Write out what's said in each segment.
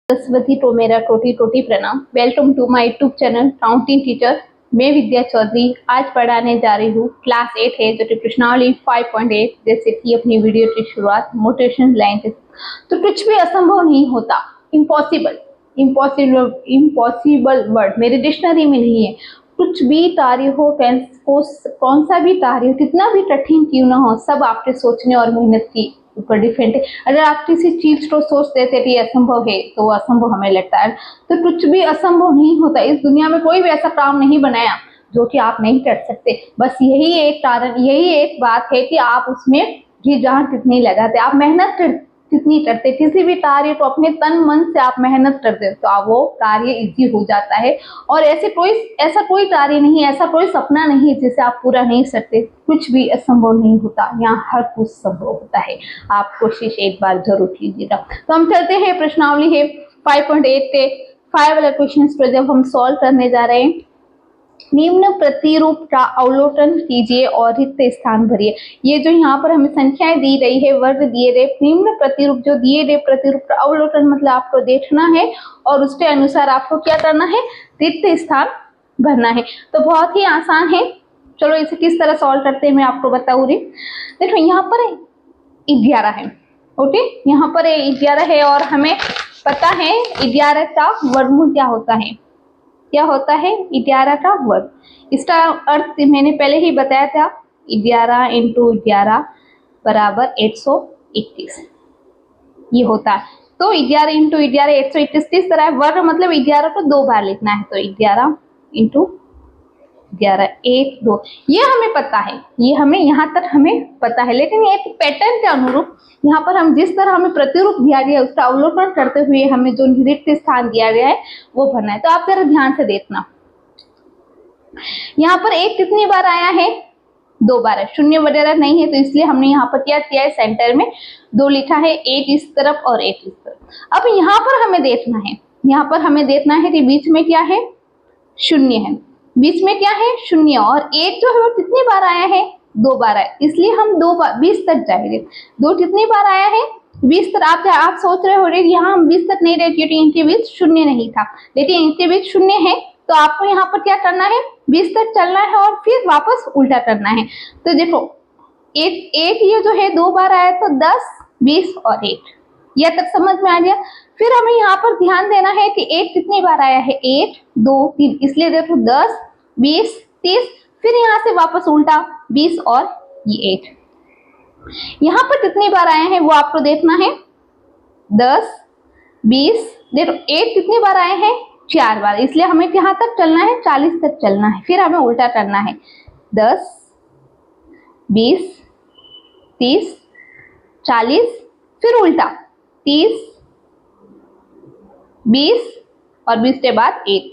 सरस्वती तो मेरा टोटी टोटी प्रणाम। Welcome to my YouTube channel counting teacher. मैं विद्या चौधरी आज पढ़ाने जा रही हूँ क्लास 8 है जो कि प्रश्नावली 5.8। जैसे कि अपनी वीडियो की शुरुआत मोटिवेशन लाइन से, तो कुछ भी असंभव नहीं होता। इम्पॉसिबल इम्पॉसिबल इम्पॉसिबल वर्ड मेरे डिक्शनरी में नहीं है। कुछ भी कार्य हो, कौन सा भी कार्य हो, कितना भी कठिन क्यों ना हो, सब आपके सोचने और मेहनत की ऊपर डिपेंड है। अगर आप किसी चीज को सोचते थे कि असंभव है तो वो असंभव हमें लगता है, तो कुछ भी असंभव नहीं होता। इस दुनिया में कोई भी ऐसा काम नहीं बनाया जो कि आप नहीं कर सकते। बस यही एक कारण, यही एक बात है कि आप उसमें जी जान कितनी लगाते, आप मेहनत कितनी करते। किसी भी कार्य को अपने तन मन से आप मेहनत करते तो आप वो कार्य इजी हो जाता है। और ऐसा कोई कार्य नहीं, ऐसा कोई सपना नहीं जिसे आप पूरा नहीं सकते। कुछ भी असंभव नहीं होता, यहाँ हर कुछ संभव होता है। आप कोशिश एक बार जरूर कीजिएगा। तो हम चलते हैं, प्रश्नावली है 5.8 के 5 वाला क्वेश्चन पर जब हम सॉल्व करने जा रहे हैं। निम्न प्रतिरूप का अवलोकन कीजिए और रिक्त स्थान भरिए। ये जो यहाँ पर हमें संख्याएं दी रही है, वर्ग दिए गए, निम्न प्रतिरूप जो दिए गए प्रतिरूप का अवलोकन मतलब आपको देखना है और उसके अनुसार आपको क्या करना है, रिक्त स्थान भरना है। तो बहुत ही आसान है। चलो इसे किस तरह सॉल्व करते हैं मैं आपको बताऊँ रही। देखो यहाँ पर 11 है, ओके, यहाँ पर 11 है और हमें पता है 11 का वर्गमूल क्या होता है। क्या होता है 11 का वर्ग। इसका अर्थ मैंने पहले ही बताया था, 11 इंटू 11 बराबर 121 ये होता है। तो 11 इंटू 11 121 किस तरह है, वर्ग मतलब 11 को 2 बार लिखना है। तो 11 इंटू 11 1 2 ये हमें पता है, ये हमें यहाँ तक हमें पता है। लेकिन एक पैटर्न के अनुरूप यहाँ पर हम जिस तरह हमें प्रतिरूप दिया गया है उसका अवलोकन करते हुए हमें जो रिक्त स्थान दिया गया है वो भरना है। तो आप जरा ध्यान से देखना, यहाँ पर 1 कितनी बार आया है, 2 बार है। शून्य वगैरह नहीं है तो इसलिए हमने यहाँ पर क्या किया है, सेंटर में 2 लिखा है, 1 इस तरफ और 1 इस तरफ। अब यहाँ पर हमें देखना है, यहाँ पर हमें देखना है कि बीच में क्या है, शून्य है। बीच में क्या है, शून्य। और 1 जो है वो कितनी बार आया है, 2 बार आया, इसलिए हम 2 बार 20 तक जाएंगे। 2 कितनी बार आया है, 20 तक। आप सोच रहे हो यहाँ हम 20 तक नहीं रहे क्योंकि इनके बीच शून्य नहीं था, लेकिन इनके बीच शून्य है। तो आपको यहाँ पर क्या करना है, 20 तक चलना है और फिर वापस उल्टा करना है। तो देखो एक ये जो है 2 बार आया, तो 10 20 और 1, यह तक समझ में आ गया। फिर हमें यहाँ पर ध्यान देना है कि 1 कितनी बार आया है, 1 2 3, इसलिए देखो 10 20 30, फिर यहाँ से वापस उल्टा 20 और ये 1। यहाँ पर कितनी बार आए हैं वो आपको देखना है, 10 20। देखो 1 कितनी बार आए हैं, 4 बार, इसलिए हमें यहाँ तक चलना है, 40 तक चलना है। फिर हमें उल्टा करना है, 10 20 30 40, फिर उल्टा 30 20 और 20 के बाद 1।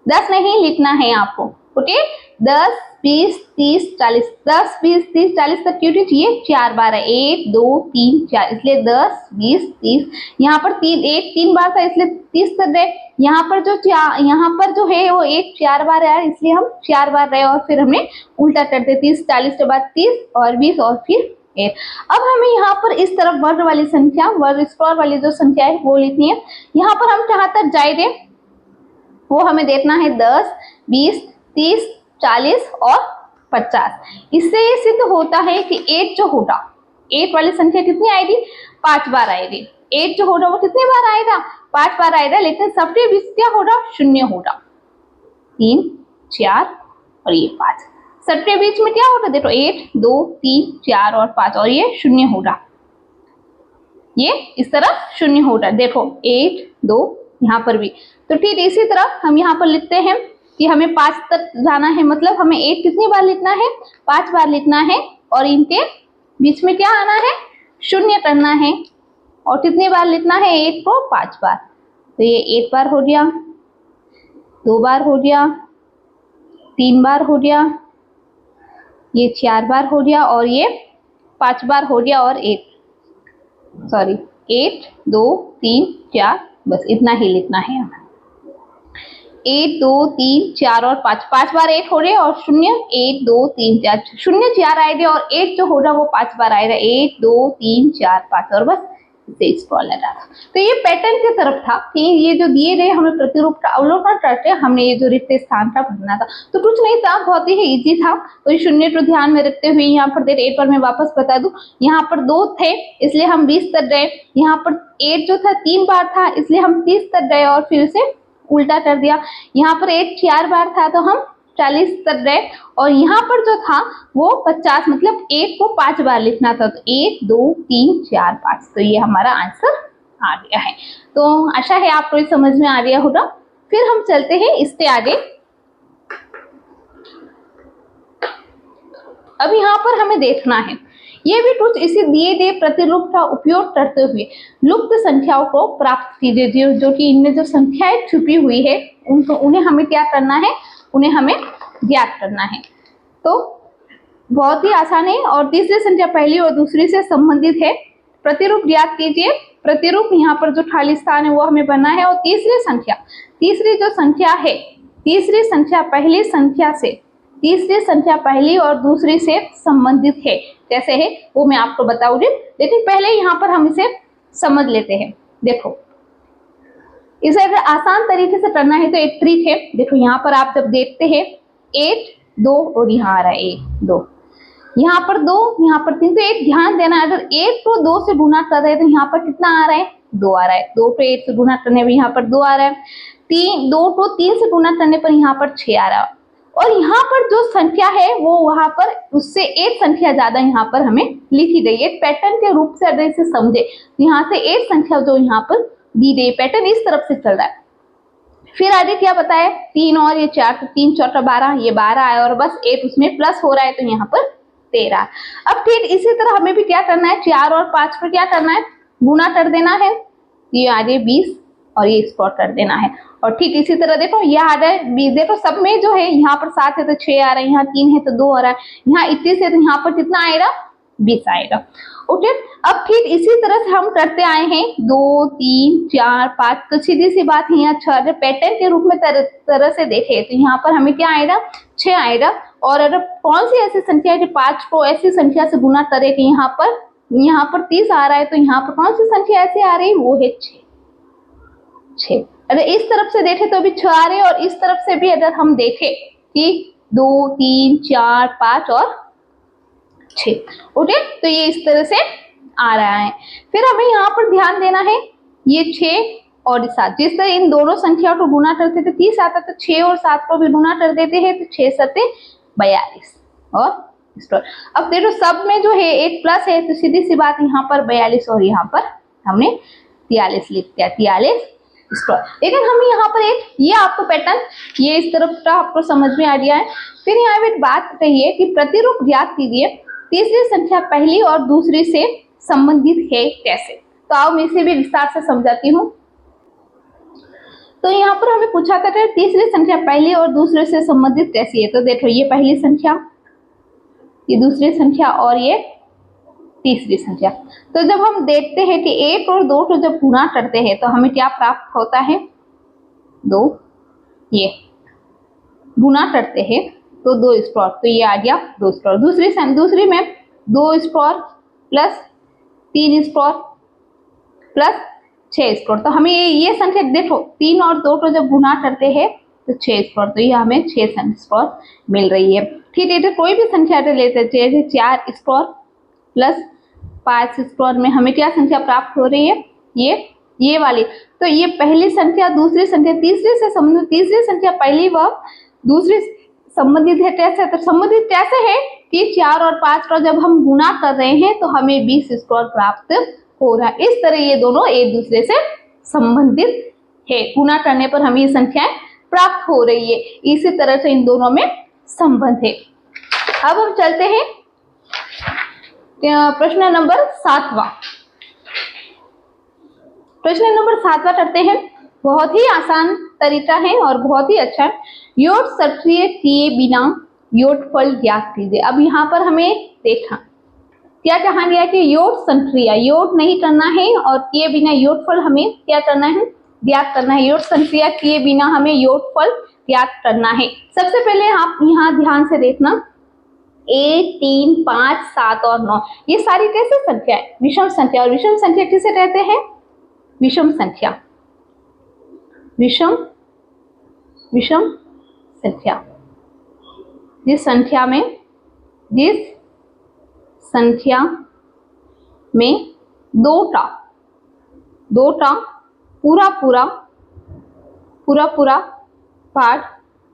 10 नहीं लिखना है आपको, ओके। 10 20 30 40, 10 20 30 40 तक क्यों चाहिए, 4 बार है, 1 2 3 4, इसलिए 10 20 30। यहाँ पर 3 बार था इसलिए 30 तक गए। यहाँ पर जो है वो 1 4 बार है इसलिए हम 4 बार रहे और फिर हमने उल्टा करते 30 40 के बाद 30 और 20 और फिर 1। अब हमें यहाँ पर इस तरफ वर्ग वाली संख्या, वर्ग स्क्वायर वाली जो संख्या है वो लिखनी है। यहाँ पर हम कहाँ तक जाएंगे वो हमें देखना है, 10 20 30 40 और 50। इससे ये सिद्ध होता है कि 1 जो होगा, 1 वाली संख्या कितनी आएगी, 5 बार आएगी। 1 जो होगा वो कितनी बार आएगा, 5 बार आएगा। लेकिन सबके बीच क्या होगा, शून्य होगा, 3 4 और ये 5। सबके बीच में क्या होगा, देखो 1 2 3 4 और 5 और ये शून्य होगा, ये इस तरह शून्य होगा। देखो 1 2 यहाँ पर भी। तो ठीक इसी तरह हम यहाँ पर लिखते हैं कि हमें 5 तक जाना है, मतलब हमें 1 कितनी बार लिखना है, 5 बार लिखना है और इनके बीच में क्या आना है, शून्य करना है। और कितनी बार लिखना है, 1 को 5 बार। तो ये 1 बार हो गया, 2 बार हो गया, 3 बार हो गया, ये 4 बार हो गया और ये 5 बार हो गया और 1 2 3 4, बस इतना ही लिखना है हमें। 1 2 3 4 और 5 बार 1 हो रहे और शून्य 1 2 3 4 शून्य 4 आएगा और 1 जो होगा वो 5 बार आएगा, 1 2 3 4 5 और बस से स्क्रॉल लगा था। तो ये पैटर्न की तरफ था कि ये जो दिए गए हमें प्रतिरूप का अवलोकन करके हमने ये जो रिक्त स्थान था भरना था। तो कुछ नहीं था, बहुत ही इजी था। तो ये शून्य को ध्यान में रखते हुए यहाँ पर देख 8 पर मैं वापस बता दूं, यहाँ पर 2 थे इसलिए हम 20 तक गए। यहाँ पर 8 जो था 3 बार था इसलिए हम 30 तक गए और फिर उसे उल्टा कर दिया। यहाँ पर 8 4 बार था तो हम 40 तक गए और यहाँ पर जो था वो 50, मतलब 1 को 5 बार लिखना था। तो 1 2 3 4 5, तो ये हमारा आंसर आ गया है। तो आशा है आपको समझ में आ गया होगा। फिर हम चलते हैं इससे आगे। अब यहाँ पर हमें देखना है, ये भी कुछ इसी दिए गए प्रतिरूप का उपयोग करते हुए लुप्त संख्याओं को प्राप्त कीजिए। जो कि इनमें जो संख्याएं छुपी हुई है उन्हें हमें क्या करना है, उन्हें हमें ज्ञात करना है। तो बहुत ही आसान है और तीसरी संख्या पहली और दूसरी से संबंधित है। प्रतिरूप ज्ञात कीजिए। प्रतिरूप यहाँ पर जो खाली स्थान है वो हमें बनना है और तीसरी जो संख्या है, तीसरी संख्या पहली और दूसरी से संबंधित है। कैसे है वो मैं आपको बताऊंगी, लेकिन पहले यहाँ पर हम इसे समझ लेते हैं। देखो, इसे अगर आसान तरीके से करना है तो एक ट्रिक है। देखो यहाँ पर आप जब देखते हैं 8 2 और यहाँ आ रहा है 1 2, यहाँ पर 2 यहाँ पर 3, तो एक ध्यान देना, अगर 1 को 2 से गुना कर रहे हैं तो यहाँ पर कितना आ रहा है, 2 आ रहा है। 2 को 1 से गुना करने पर यहाँ पर 2 आ रहा है। 2 को 3 से गुना करने पर यहाँ पर 6 आ रहा है और यहाँ पर जो संख्या है वो वहां पर उससे एक संख्या ज्यादा यहाँ पर हमें लिखी गई है। पैटर्न के रूप से अगर इसे समझे तो यहाँ से एक संख्या जो यहाँ पर दी गई, पैटर्न इस तरफ से चल रहा है। फिर आगे क्या बताया, 3 और ये 4, तो 3 4 12, ये 12 है और बस 1 उसमें प्लस हो रहा है तो यहाँ पर 13। अब ठीक इसी तरह हमें भी क्या करना है, 4 और 5 पर क्या करना है, गुना कर देना है। ये आगे 20 और ये स्क्वायर कर देना है। और ठीक इसी तरह देखो ये आ रहा है 20, देखो सब में जो है यहाँ पर 7 है तो 6 आ रहा है, यहाँ 3 है तो 2 आ रहा है, यहाँ 21 है तो यहाँ पर कितना आएगा, 20 आएगा। ओके, अब ठीक इसी तरह से हम करते आए हैं 2 3 4 5, तो सीधी सी बात है यहाँ 6। अगर पैटर्न के रूप में तरह से देखे तो यहाँ पर हमें क्या आएगा, 6 आएगा। और अगर कौन सी ऐसी संख्या है कि 5 को ऐसी संख्या से गुना करे कि यहाँ पर 30 आ रहा है, तो यहाँ पर कौन सी संख्या ऐसी आ रही है, वो है 6। अगर इस तरफ से देखें तो अभी 6 आ रहे हैं और इस तरफ से भी अगर हम देखें कि 2 3 4 5 और 6। ओके, तो ये इस तरह से आ रहा है। फिर हमें यहाँ पर ध्यान देना है, ये 6 और 7, जिस तरह इन दोनों संख्याओं को गुना करते थे 30 आता, तो 6 और 7 को भी गुना कर देते हैं तो 6 7 42 और स्क्वायर। अब देखो सब में जो है एक प्लस है तो सीधी सी बात यहाँ पर 42 और यहाँ पर हमने 43 लिख दिया, 43 स्क्वायर। लेकिन हम यहाँ पर एक ये आपको पैटर्न ये इस तरफ का आपको समझ में आ गया है। फिर यहाँ पे एक बात कही है कि प्रतिरूप ज्ञात कीजिए, तीसरी संख्या पहली और दूसरी से संबंधित है कैसे। तो आओ मैं इसे भी विस्तार से समझाती हूँ। तो यहाँ पर हमें पूछा था कि तीसरी संख्या पहली और दूसरे से संबंधित कैसी है। तो देखो ये पहली संख्या, ये दूसरी संख्या और ये तीसरी संख्या। तो जब हम देखते हैं कि 1 और 2 को जब गुना करते हैं तो हमें क्या प्राप्त होता है, 2, ये गुना करते हैं तो 2 स्क्वायर, तो ये आ गया 2 स्क्वायर। दूसरी में 2 square plus 3 square plus 6 square. तो हमें ये संख्या देखो 3 और 2 को जब गुना करते हैं तो 6 स्क्वायर, तो ये हमें 6 स्क्वायर मिल रही है। ठीक है, तो कोई भी संख्या लेते हैं, जैसे 4 स्क्वायर प्लस 5 स्क्वायर में हमें क्या संख्या प्राप्त हो रही है, ये वाली। तो ये पहली संख्या, दूसरी संख्या, तीसरी से संबंधित, तीसरी संख्या पहली व दूसरी संबंधित है। कैसे, तो संबंधित कैसे है कि 4 और 5 का जब हम गुना कर रहे हैं तो हमें 20 स्क्वायर प्राप्त हो रहा है। इस तरह ये दोनों एक दूसरे से संबंधित है, गुना करने पर हमें ये संख्याएं प्राप्त हो रही है। इसी तरह से इन दोनों में संबंध है। अब हम चलते हैं प्रश्न नंबर 7वां। प्रश्न नंबर 7वां करते हैं। बहुत ही आसान तरीका है और बहुत ही अच्छा। योग सक्रिय किए बिना योगफल ज्ञात कीजिए। अब यहाँ पर हमें देखा क्या कहा गया कि योग संक्रिया, योग नहीं करना है और किए बिना योगफल हमें क्या करना है, ज्ञात करना है। योग संक्रिया किए बिना हमें योगफल ज्ञात करना है। सबसे पहले आप यहाँ ध्यान से देखना, 1, 3, 5, 7 और 9 ये सारी कैसे संख्या है? विषम संख्या। और विषम संख्या किसे कहते हैं? विषम संख्या। विषम विषम संख्या जिस संख्या में दो टा पूरा पार्ट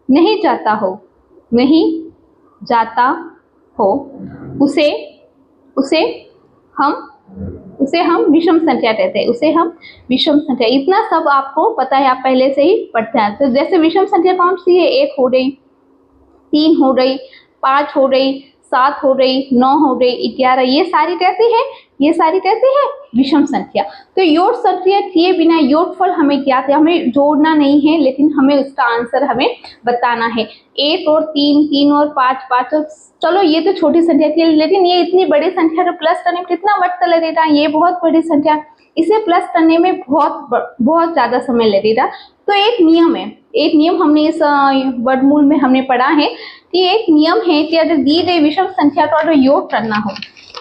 नहीं जाता हो उसे हम विषम संख्या कहते हैं। उसे हम विषम संख्या, इतना सब आपको पता है, आप पहले से ही पढ़ते हैं। तो जैसे विषम संख्या कौन सी है? 1 हो गई, 3 हो गई, 5 हो गई, 7 हो गई, 9 हो गई, 11, ये सारी कैसी है? ये सारी कैसी है? विषम संख्या। तो योग संख्या किए बिना योगफल हमें क्या थे? हमें जोड़ना नहीं है, लेकिन हमें उसका आंसर हमें बताना है। 1 और 3, 3 और 5, 5 और, चलो ये तो छोटी संख्या थी, लेकिन ये इतनी बड़ी संख्या को प्लस करने में कितना वक्त लगेगा? ये बहुत बड़ी संख्या, इसे प्लस करने में बहुत ज्यादा समय लगेगा। तो एक नियम है, एक नियम हमने इस वर्गमूल में हमने पढ़ा है कि एक नियम है कि अगर दी गई विषम संख्या का अगर योग करना हो,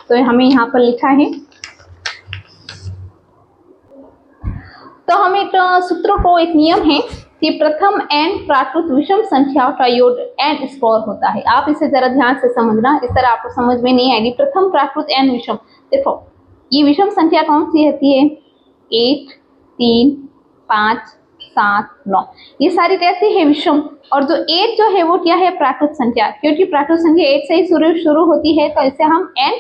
तो हमें यहाँ पर लिखा है, तो हम एक सूत्र को, एक नियम है कि प्रथम n प्राकृत विषम संख्याओं का योग n स्क्वायर होता है। आप इसे जरा ध्यान से समझना, इस तरह आपको समझ में नहीं आएगी। प्रथम प्राकृत n विषम, देखो ये विषम संख्या कौन सी होती है? 1, 3, 5, 7, 9, ये सारी कैसी है? विषम। और जो 8 जो है वो क्या है? प्राकृत संख्या, क्योंकि प्राकृत संख्या 8 से ही शुरू होती है, तो इसे हम n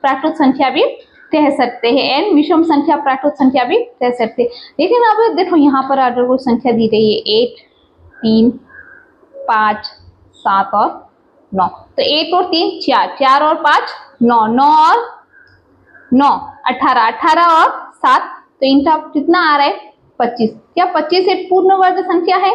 प्राकृत संख्या भी कह सकते हैं, n विषम संख्या, प्राकृत संख्या भी कह सकते हैं। लेकिन अब देखो यहाँ पर अगर वो संख्या दी गई है 1, 3, 5, 7 और 9, तो 1 और 3 4, 4 और 5 9, 9 और 9 18, 18 और 7, तो इनका कितना आ रहा है? 25। क्या 25 एक पूर्ण वर्ग संख्या है?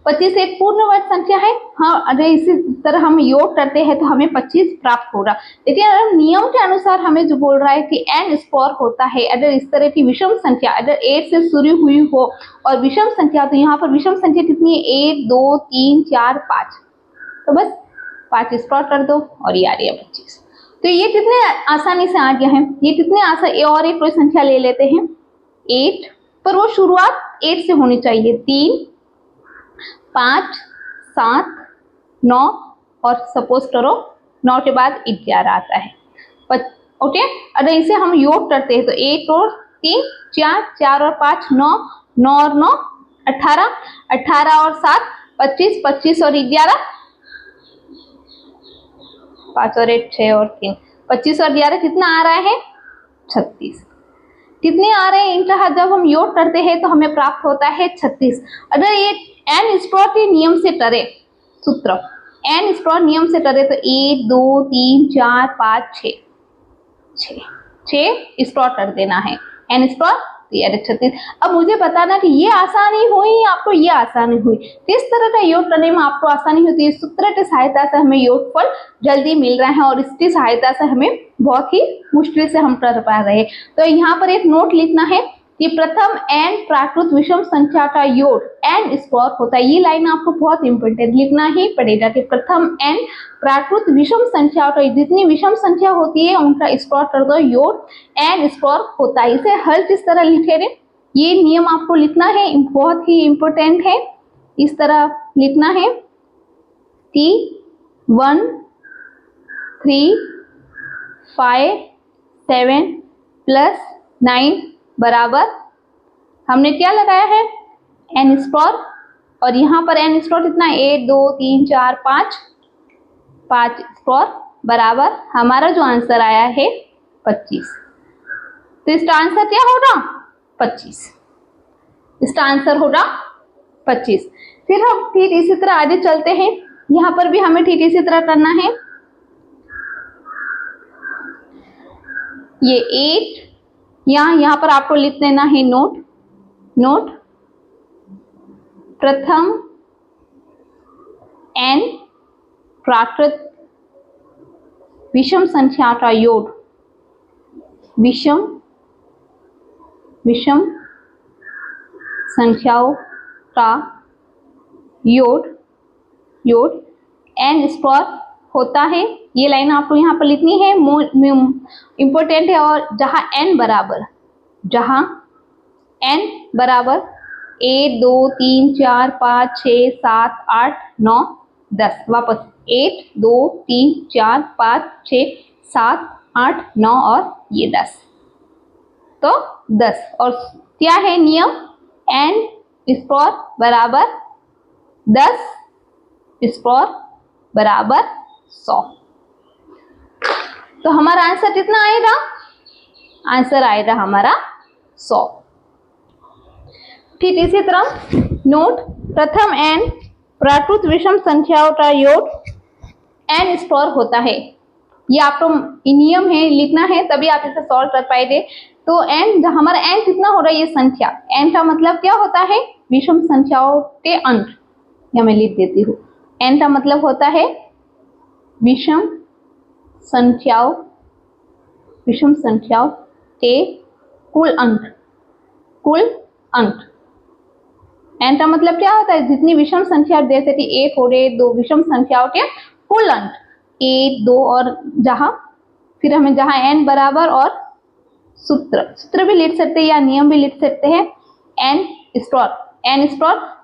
25 एक पूर्ण वर्ग संख्या है। हाँ, अगर इसी तरह हम योग करते हैं तो हमें 25 प्राप्त होगा। लेकिन अगर नियम के अनुसार हमें जो बोल रहा है कि n स्क्वायर होता है, अगर इस तरह की विषम संख्या अगर 8 से शुरू हुई हो और विषम संख्या, तो यहाँ पर विषम संख्या कितनी है? 1, 2, 3, 4, 5, तो बस 5 स्क्वायर कर दो और ये आ रही है 25। तो ये कितने आसानी से आ गया है, ये कितने आसान। और एक कोई संख्या ले लेते हैं 8, पर वो शुरुआत 8 से होनी चाहिए। 3, 5, 7, 9 और सपोज करो 9 के बाद 11 आता है। ओके, अगर इसे हम योग करते हैं तो 1 और 3 4, 4 और 5 9, 9 और 9 18, 18 और 7 25, 25 और 11 5 और 1 6 और 3 25 और 11 कितना आ रहा है? 36। कितने आ रहे हैं? इनका जब हम योग करते हैं तो हमें प्राप्त होता है 36। अगर ये n स्क्वायर के नियम से करे, सूत्र n स्क्वायर नियम से करे तो 1 2 3 4 5 6 स्क्वायर कर देना है n स्क्वायर, तो ये 36। अब मुझे बताना कि ये आसानी हुई या आपको ये आसानी हुई, किस तरह का योग करने में आपको आसानी होती है? सूत्र की सहायता से हमें योगफल जल्दी मिल रहा है और इसकी सहायता से हमें बहुत ही मुश्किल से हम कर पा रहे हैं। तो यहाँ पर एक नोट लिखना है कि प्रथम n प्राकृत विषम संख्या का योग n स्क्वायर होता है। ये लाइन आपको बहुत इंपॉर्टेंट लिखना ही पड़ेगा कि प्रथम n प्राकृत विषम संख्या का, जितनी विषम संख्या होती है उनका स्क्वायर कर दो, योग n स्क्वायर होता है। इसे हल किस तरह लिखे रे, ये नियम आपको लिखना है, बहुत ही इंपॉर्टेंट है। इस तरह लिखना है कि 1 3 5 7 प्लस 9 बराबर, हमने क्या लगाया है? n स्क्वायर, और यहाँ पर n स्क्वायर कितना? 1 2 3 4 5 स्क्वायर बराबर हमारा जो आंसर आया है 25। तो इसका आंसर क्या होगा? 25। इसका आंसर होगा 25। फिर हम ठीक इसी तरह आगे चलते हैं, यहाँ पर भी हमें ठीक इसी तरह करना है। ये 8 यहाँ पर आपको लिख देना है नोट प्रथम n प्राकृत विषम संख्या का योग, विषम संख्याओं का योग n स्क्वायर होता है, ये लाइन आपको यहाँ पर लिखनी है, इम्पोर्टेंट है। और जहाँ n बराबर 1 2 3 4 5 6 7 8 9 10, वापस 1 2 3 4 5 6 7 8 9 और ये 10, तो 10। और क्या है नियम, n स्क्वायर बराबर 10 स्क्वायर बराबर 100। तो हमारा आंसर कितना आएगा, आंसर आएगा हमारा 100। ठीक इसी तरह नोट, प्रथम n प्राकृत विषम संख्याओं का योग n स्क्वायर होता है। ये आपको नियम है लिखना है, तभी आप इसे सॉल्व कर पाएंगे। तो n, हमारा n कितना हो रहा है, ये संख्या n का मतलब क्या होता है, विषम संख्याओं के अंक। या मैं लिख देती हूँ, n का मतलब होता है विषम संख्याओं के कुल अंक। n का मतलब क्या होता है, जितनी विषम संख्या, जैसे कि 1 हो गए, 2 विषम संख्याओं के कुल अंक 1 2, और फिर हमें जहां n बराबर, और सूत्र भी लिख सकते हैं या नियम भी लिख सकते हैं, n स्क्वायर।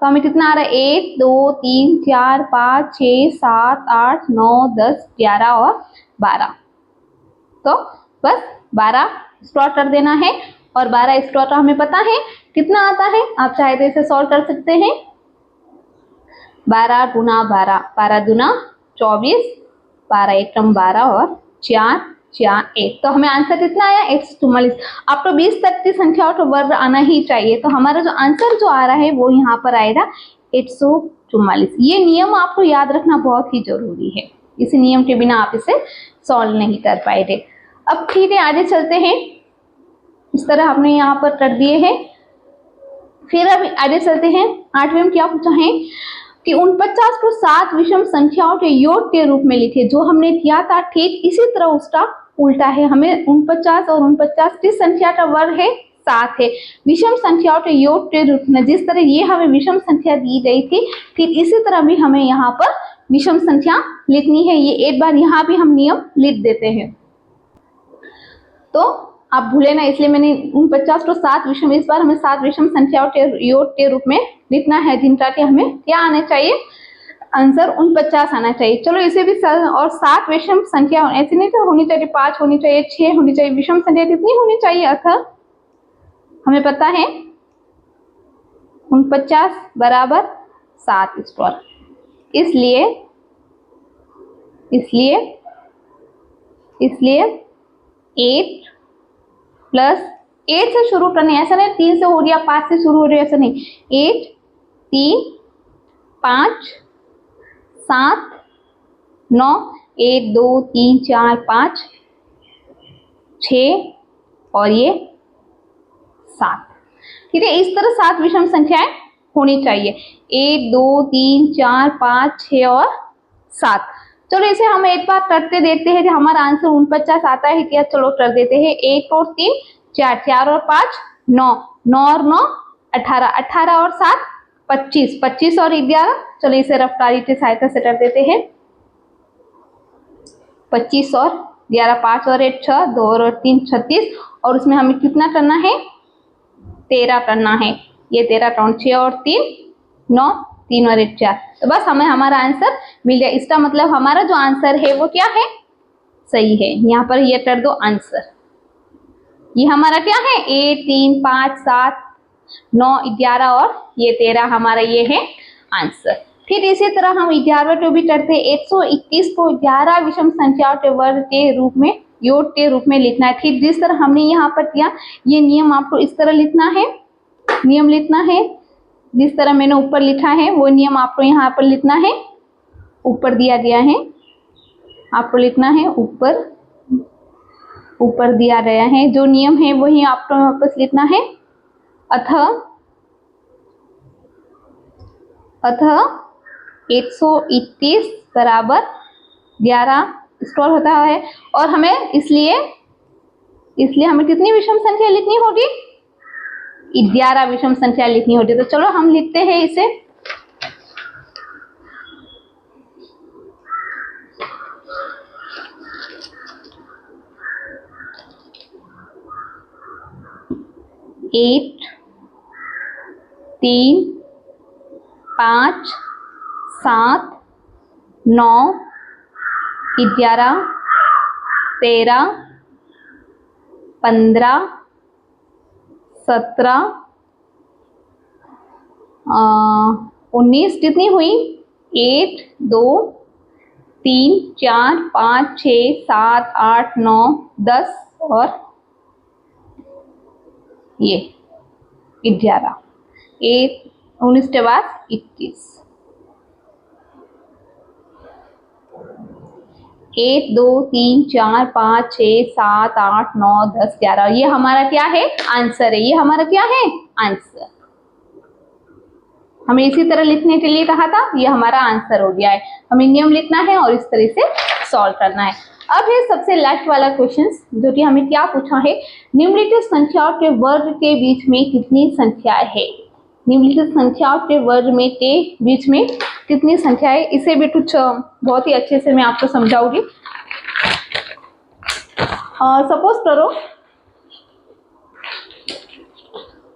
तो हमें कितना आ रहा है, 1 2 3 4 5 6 7 8 9 10 11 और 12। तो बस 12 स्क्वायर कर देना है, और 12 स्क्वायर तो हमें पता है कितना आता है, आप चाहे तो इसे सॉल्व कर सकते हैं। 12 गुना 12, 12 दूना 24, 12 एकम 12 और 4 4 1, तो हमें आंसर कितना आया, 144। आपको 20 तक की संख्याओं का वर्ग आना ही चाहिए, तो हमारा जो आंसर जो आ रहा है वो यहाँ पर आएगा 144। ये नियम आपको याद रखना बहुत ही जरूरी है, इस नियम के बिना आप इसे सॉल्व नहीं कर पाएंगे। अब ठीक है, आगे चलते हैं। इस तरह हमने यहाँ पर कर दिए हैं। फिर अब आगे चलते हैं, 8वें में क्या पूछा है कि 49 को 7 विषम संख्याओं के योग के रूप में लिखे। जो हमने किया था ठीक इसी तरह उसका उल्टा है। हमें 49 और 49 किस संख्या का वर्ग है, 7 है। विषम संख्याओं के योग के रूप में, जिस तरह ये हमें विषम संख्या दी गई थी, ठीक इसी तरह भी हमें यहाँ पर विषम संख्या लिखनी है। ये एक बार यहाँ भी हम नियम लिख देते हैं, तो आप भूले ना, इसलिए मैंने 49 को 7 विषम, इस बार हमें 7 विषम संख्याओं के योग के रूप में लिखना है, जिनका कि हमें क्या आना चाहिए, आंसर 49 आना चाहिए। चलो इसे भी और 7 विषम संख्या ऐसी नहीं तो होनी चाहिए, 5 होनी चाहिए, 6 होनी चाहिए, विषम संख्या कितनी होनी चाहिए, अतः हमें पता है 49 बराबर 7 स्क्वायर। इसलिए 8 प्लस 8 से शुरू करनी, ऐसा नहीं 3 से हो गया, 5 से शुरू हो रही है, ऐसा नहीं। 8 3 5 7 9, 1 2 3 4 5 6 और ये 7। ठीक है, इस तरह 7 विषम संख्याएं होनी चाहिए, 1 2 3 4 5 6 और 7। चलो इसे हम एक बार करते देते हैं कि हमारा आंसर 49 आता है क्या। चलो कर देते हैं, 1 और 3 4, 4 और 5 9, 9 और 9 18, 18 और 7 25, 25 और 11। चलो इसे रफ्तारी की सहायता से कर देते हैं, 25 और 11, 5 और 1 6, 2 और 3 36, और उसमें हमें कितना करना है, 13 करना है। ये 13 काउंट, 6 और 3 9, 3 और 1 4। तो बस हमें हमारा आंसर मिल गया। इसका मतलब हमारा जो आंसर है वो क्या है, सही है। यहाँ पर ये कर दो आंसर, ये हमारा क्या है, 1 3 5 7 9 11 और ये 13 हमारा ये है आंसर। फिर इसी तरह हम 11वें को भी करते हैं। 121 को 11 विषम संख्याओं के वर्ग के रूप में, योग के रूप में लिखना है। ठीक जिस तरह हमने यहाँ पर किया, ये नियम आपको इस तरह लिखना है, नियम लिखना है जिस तरह मैंने ऊपर लिखा है, वो नियम आपको यहाँ पर लिखना है। ऊपर दिया गया है, आपको लिखना है, ऊपर दिया गया है जो नियम है वही आपको वापस लिखना है। अतः 121 बराबर 11 स्क्वायर होता है, और हमें इसलिए हमें कितनी विषम संख्या लिखनी होगी, 11 विषम संख्या लिखनी होगी। तो चलो हम लिखते हैं इसे। 8 3 5 7 9 11 13 15 17 19 कितनी हुई? 1 2 3 4 5 6 7 8 9 10 और ये 11, 19 के बाद 21। 1 2 3 4 5 6 7 8 9 10 11। ये हमारा क्या है? आंसर है। ये हमारा क्या है? आंसर। हमें इसी तरह लिखने के लिए कहा था, ये हमारा आंसर हो गया है। हमें नियम लिखना है और इस तरह से सॉल्व करना है। अब है सबसे लास्ट वाला क्वेश्चन, जो कि हमें क्या पूछा है, निम्नलिखित संख्याओं के वर्ग के बीच में कितनी संख्याएं है? निम्नलिखित संख्याओं के वर्ग में के बीच में कितनी संख्या है? इसे भी कुछ बहुत ही अच्छे से मैं आपको समझाऊंगी।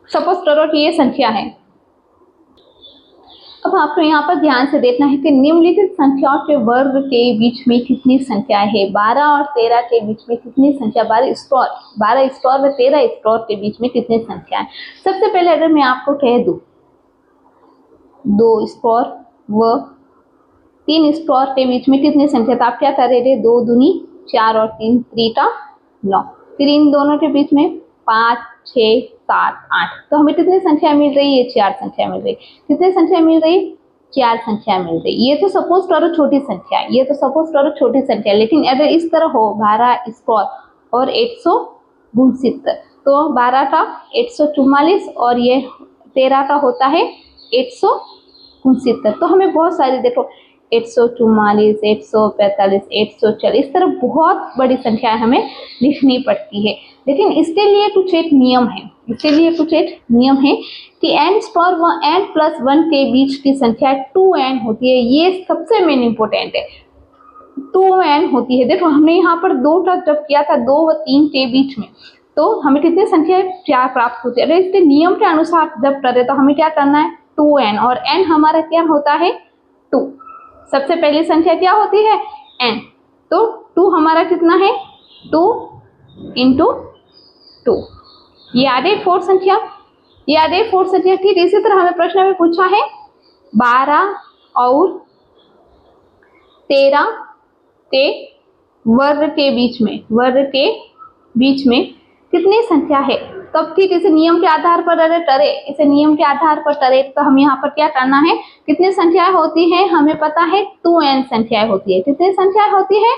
सपोज करो कि ये संख्या है। अब आपको यहाँ पर ध्यान से देखना है कि निम्नलिखित संख्याओं के वर्ग के बीच में कितनी संख्याएं है? 12 और 13 के बीच में कितनी संख्या? 12 स्क्वायर व 13 स्क्वायर के बीच में कितनी संख्याएं? सबसे पहले अगर मैं आपको कह दूं 2 स्क्वायर व 3 स्क्वायर के बीच में कितनी संख्या, तो आप क्या कर रहे थे? 2 दूनी 4 और 3 3 9। फिर इन दोनों के बीच में 5 6 7 8। तो हमें कितनी संख्या मिल रही है? 4 संख्या मिल रही। कितनी संख्या मिल रही? 4 संख्या मिल रही। ये तो सपोज करो छोटी संख्या है, ये तो सपोज करो छोटी संख्या है। लेकिन अगर इस तरह हो 12 स्क्वायर और 169, तो 12 का 144 और ये 13 का होता है 169। तो हमें बहुत सारी, देखो 144 145 140, इस तरह बहुत बड़ी संख्या हमें लिखनी पड़ती है। लेकिन इसके लिए कुछ एक नियम है, कि n स्क्वायर व n प्लस 1 के बीच की संख्या 2n होती है। ये सबसे मेन इंपॉर्टेंट है, 2n होती है। देखो हमने यहाँ पर 2 का जब किया था 2 व 3 के बीच में, तो हमें कितनी संख्या 4 प्राप्त होती है। अगर इसके नियम के अनुसार जब करें तो हमें क्या करना है? 2n, और n हमारा क्या होता है? 2। सबसे पहली संख्या क्या होती है? n। तो 2 हमारा कितना है? 2 इंटू 2। ये आ गई 4 संख्या, ठीक। इसी तरह हमें प्रश्न में पूछा है 12 और 13 के वर्ग के बीच में कितनी संख्या है? तो अब ठीक इसे नियम के आधार पर करें, तो हम यहाँ पर क्या करना है? कितनी संख्याएं होती है? हमें पता है 2n संख्याएं होती है। कितनी संख्याएं होती है?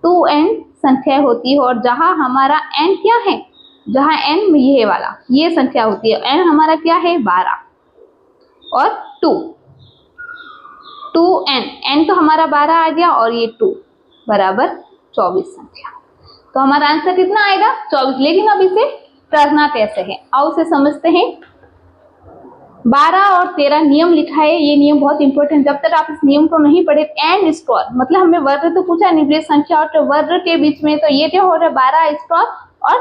2n संख्याएं होती है। और जहां हमारा n क्या है? जहां n ये वाला ये संख्या होती है, n हमारा क्या है? 12 और 2n तो हमारा 12 आ गया, और ये 2 बराबर 24 संख्या। तो हमारा आंसर कितना आएगा? 24। लेकिन अब इसे करना कैसे है, आओ उसे समझते हैं। 12 और 13 नियम लिखा है, ये नियम बहुत इंपॉर्टेंट। जब तक आप इस नियम को नहीं पढ़े, n स्क्वायर मतलब हमें वर्ग तो पूछा निम्नलिखित संख्या और तो वर्ग के बीच में, तो ये क्या हो रहा है? 12 स्क्वायर और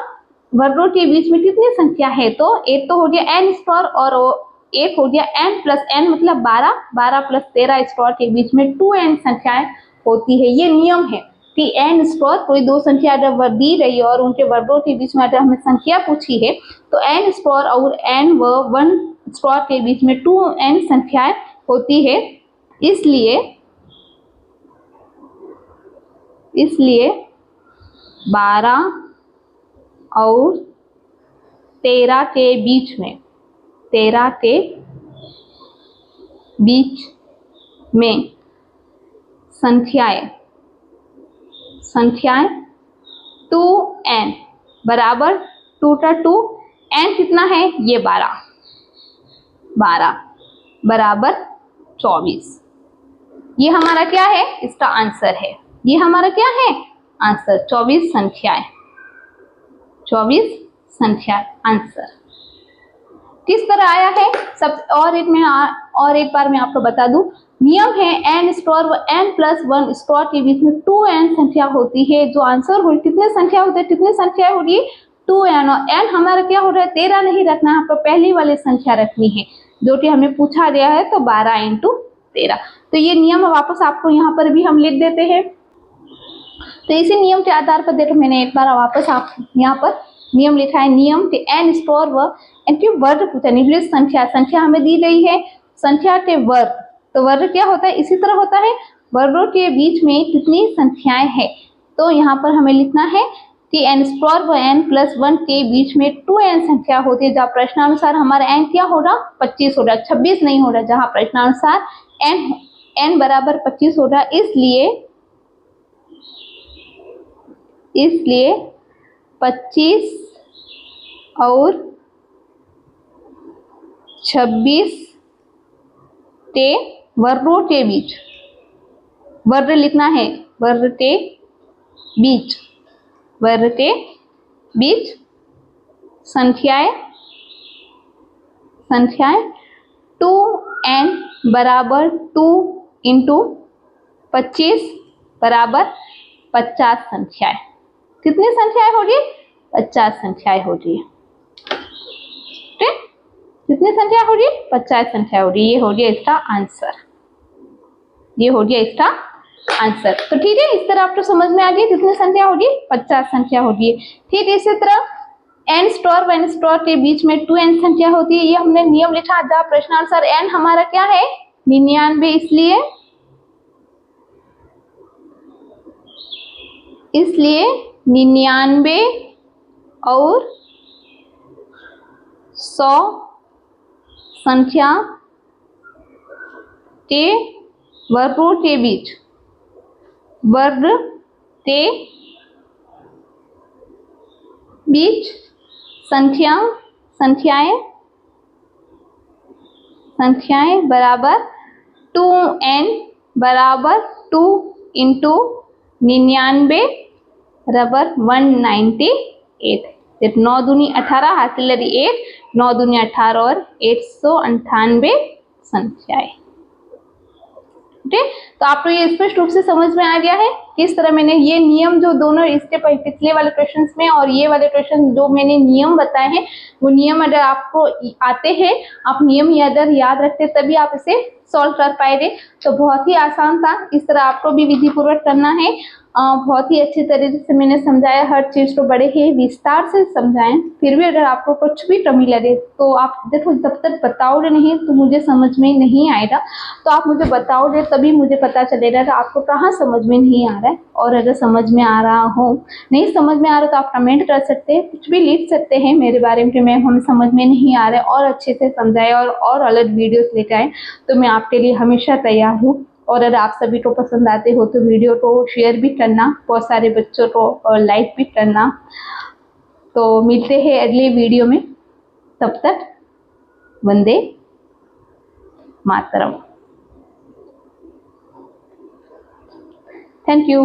वर्गों के बीच में कितनी संख्या है? तो एक तो हो गया n स्क्वायर और एक हो गया n प्लस n, मतलब 12 प्लस 13 स्क्वायर के बीच में 2n संख्याएं होती है। ये नियम है कि n स्क्वायर, कोई दो संख्या जब दी रही है और उनके वर्गों के बीच में अगर हमें संख्या पूछी है, तो n स्क्वायर और n व 1 स्क्वायर के बीच में 2n संख्याएं होती है। इसलिए 12 और 13 के बीच में संख्याएं 2n बराबर 2 का 2, n कितना है? ये 12 बराबर 24। ये हमारा क्या है? इसका आंसर है। ये हमारा क्या है? आंसर 24 संख्या आंसर। किस तरह आया है? सब और एक बार मैं आपको बता दूं, नियम है n स्क्वायर व n प्लस 1 स्क्वायर के बीच में 2n संख्या होती है। जो आंसर हो कितने संख्या होते हैं? कितनी संख्या होगी? 2n, और n हमारा क्या हो रहा है 13 नहीं रखना है, तो पहली वाली संख्या रखनी है जो कि हमें पूछा गया है, तो 12 × 13। तो ये नियम वापस आपको यहाँ पर भी हम लिख देते हैं। तो इसी नियम के आधार पर देखो मैंने एक बार वापस आप यहाँ पर नियम लिखा है। नियम के n स्टोर व n के वर्ग पूछा, निम्नलिखित संख्या हमें दी गई है, संख्या के वर्ग। तो वर्ग क्या होता है, इसी तरह होता है, वर्गों के बीच में कितनी संख्याएं हैं। तो यहाँ पर हमें लिखना है कि n स्टोर व n + 1 के बीच में 2n संख्या होती है, जहाँ प्रश्नानुसार हमारा n क्या हो रहा 25 हो रहा, 26 नहीं हो रहा, जहाँ प्रश्नानुसार n बराबर 25 हो रहा। इसलिए 25 और 26 के वर्गों के बीच, वर्ग लिखना है, वर्ग के बीच संख्याएं 2n बराबर 2 × 25 बराबर 50 संख्याएं। कितनी संख्याएं होगी 50 संख्याएं होगी। ठीक, कितनी संख्या होगी 50 संख्या होगी। ये हो गया इसका आंसर, ये हो गया इसका आंसर। तो ठीक है, इस तरह आपको समझ में आ गई कितनी संख्या होगी 50 संख्या होगी। ठीक, इसी तरह n स्टोर व n स्टोर के बीच में 2n संख्या होती है। ये हमने नियम लिखा, जहाँ प्रश्नानुसार n हमारा क्या है 99, इसलिए 99 और 100 संख्या के वर्गों के बीच, वर्ग के बीच संख्याएं बराबर 2n बराबर 2 × 99 बराबर 198। 9 दूनी 18 हासिल 8, 9 दूनी 18 और 198 संख्याएं। ठीक, तो आपको ये स्पष्ट रूप से समझ में आ गया है किस तरह मैंने ये नियम जो दोनों इसके पिछले वाले क्वेश्चंस में और ये वाले क्वेश्चन जो मैंने नियम बताए हैं, वो नियम अगर आपको आते हैं, आप नियम अगर याद रखते तभी आप इसे सॉल्व कर पाएंगे। तो बहुत ही आसान था, इस तरह आपको भी विधि पूर्वक करना है। बहुत ही अच्छी तरीके से मैंने समझाया, हर चीज को बड़े ही विस्तार से समझाएं। फिर भी अगर आपको कुछ भी कमी लगे तो आप देखो, जब तक बताओगे नहीं तो मुझे समझ में नहीं आएगा। तो आप मुझे बताओगे तभी मुझे पता चलेगा कि आपको कहाँ समझ में नहीं आ रहा है। और अगर समझ में आ रहा हो, नहीं समझ में आ रहा तो आप कमेंट कर सकते हैं, कुछ भी लिख सकते हैं मेरे बारे में कि मैम हमें समझ में नहीं आ रहा है, और अच्छे से समझाए और अलग वीडियोस लेकर आए, तो मैं आपके लिए हमेशा तैयार हूँ। और अगर आप सभी को पसंद आते हो तो वीडियो को शेयर भी करना, बहुत सारे बच्चों को, और लाइक भी करना। तो मिलते हैं अगले वीडियो में, तब तक वंदे मातरम। Thank you.